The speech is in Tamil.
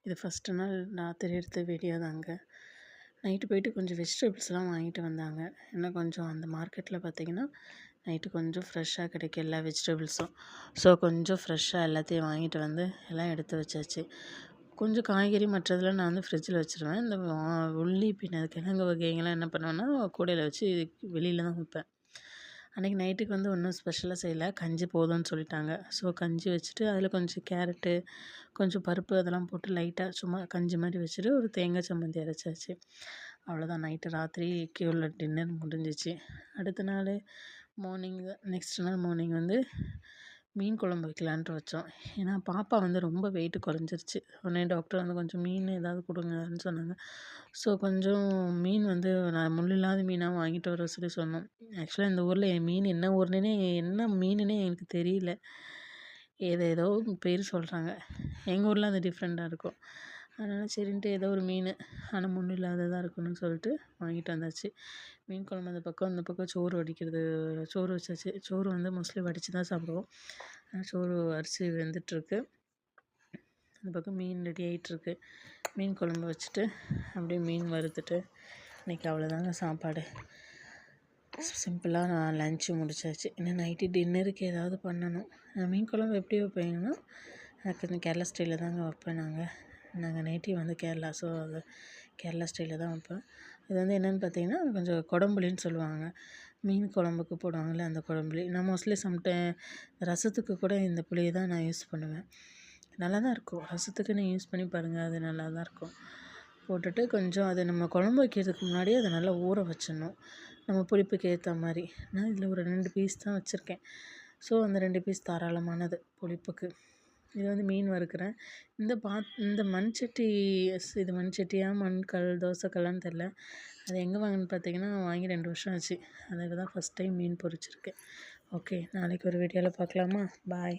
இது ஃபஸ்ட்டு நாள் ராத்திரி எடுத்த வீடியோ தாங்க. நைட்டு போயிட்டு கொஞ்சம் வெஜிடபிள்ஸ்லாம் வாங்கிட்டு வந்தாங்க. ஏன்னா கொஞ்சம் அந்த மார்க்கெட்டில் பார்த்திங்கன்னா நைட்டு கொஞ்சம் ஃப்ரெஷ்ஷாக கிடைக்கும் எல்லா வெஜிடபிள்ஸும். ஸோ கொஞ்சம் ஃப்ரெஷ்ஷாக எல்லாத்தையும் வாங்கிட்டு வந்து எல்லாம் எடுத்து வச்சாச்சு. கொஞ்சம் காய்கறி மற்றதெல்லாம் நான் வந்து ஃப்ரிட்ஜில் வச்சுருவேன். இந்த உள்ளி பின்ன கிழங்கு வகைகள்லாம் என்ன பண்ணுவேன்னா கூடையில் வச்சு வெளியில் தான் வைப்பேன். அன்றைக்கி நைட்டுக்கு வந்து ஒன்றும் ஸ்பெஷலாக செய்யலை, கஞ்சி போதும்னு சொல்லிட்டாங்க. ஸோ கஞ்சி வச்சுட்டு அதில் கொஞ்சம் கேரட்டு, கொஞ்சம் பருப்பு அதெல்லாம் போட்டு லைட்டாக சும்மா கஞ்சி மாதிரி வச்சுட்டு ஒரு தேங்காய் சம்மந்தி அரைச்சாச்சு. அவ்வளோதான், ராத்திரிக்கு உள்ள டின்னர் முடிஞ்சிச்சு. அடுத்த நாள் மார்னிங் நெக்ஸ்ட் நாள் மார்னிங் வந்து மீன் குழம்பு வைக்கலான்ட்டு வச்சோம். ஏன்னா பாப்பா வந்து ரொம்ப வெயிட்டு குறைஞ்சிருச்சு. உடனே டாக்டர் வந்து கொஞ்சம் மீன் ஏதாவது கொடுங்கன்னு சொன்னாங்க. ஸோ கொஞ்சம் மீன் வந்து நான் முள் இல்லாத மீனாக வாங்கிட்டு வர சொல்லி சொன்னோம். ஆக்சுவலாக இந்த ஊரில் என் மீன் என்ன மீனுன்னே எனக்கு தெரியல. ஏதோ பேர் சொல்கிறாங்க. எங்கள் ஊரில் அது டிஃப்ரெண்ட்டாக இருக்கும். அதனால் சரின்ட்டு ஏதோ ஒரு மீன் ஆனால் முள் இல்லாததாக இருக்கணும்னு சொல்லிட்டு வாங்கிட்டு வந்தாச்சு. மீன் குழம்பு அந்த பக்கம் சோறு வச்சாச்சு. சோறு வந்து மோஸ்ட்லி வடித்து தான் சாப்பிடுவோம். சோறு அரிசி வெந்துட்டுருக்கு. அந்த பக்கம் மீன் ரெடி ஆகிட்டுருக்கு. மீன் குழம்பு வச்சுட்டு அப்படியே மீன் வறுத்துட்டு இன்றைக்கி அவ்வளோதாங்க சாப்பாடு. சிம்பிளாக நான் லன்ச்சு முடிச்சாச்சு. இன்னும் நைட்டு டின்னருக்கு ஏதாவது பண்ணணும். மீன் குழம்பு எப்படி வைப்பீங்கன்னா கொஞ்சம் கேரளா ஸ்டைலில் தாங்க வைப்பேன். நாங்கள் நேட்டிவ் வந்து கேரளா. ஸோ அது கேரளா ஸ்டைலில் தான் வைப்பேன். இது வந்து என்னென்னு பார்த்தீங்கன்னா கொஞ்சம் கொடம்புளின்னு சொல்லுவாங்க. மீன் குழம்புக்கு போடுவாங்கள்ல அந்த கொடம்புளி. நான் மோஸ்ட்லி ரசத்துக்கு கூட இந்த புளியை தான் நான் யூஸ் பண்ணுவேன். நல்லா தான் இருக்கும். ரசத்துக்கு நீங்கள் யூஸ் பண்ணி பாருங்கள், அது நல்லா தான் இருக்கும். போட்டுட்டு கொஞ்சம் அதை நம்ம குழம்பு வைக்கிறதுக்கு முன்னாடியே அதை நல்லா ஊற வச்சிடணும், நம்ம புளிப்புக்கு ஏற்ற மாதிரி. நான் இதில் ஒரு 2 பீஸ் தான் வச்சுருக்கேன். ஸோ அந்த 2 பீஸ் தாராளமானது புளிப்புக்கு. இது வந்து மீன் வறுக்கிறேன். இந்த மண் சட்டி, இது மண் சட்டியா மண்கல் தோசைக்கல்லான்னு தெரில. அது எங்கே வாங்கினு பார்த்தீங்கன்னா வாங்கி 2 வருஷம் ஆச்சு. அதில் தான் ஃபஸ்ட் டைம் மீன் பொரிச்சிருக்கேன். ஓகே, நாளைக்கு ஒரு வீடியோவில் பார்க்கலாமா? பாய்.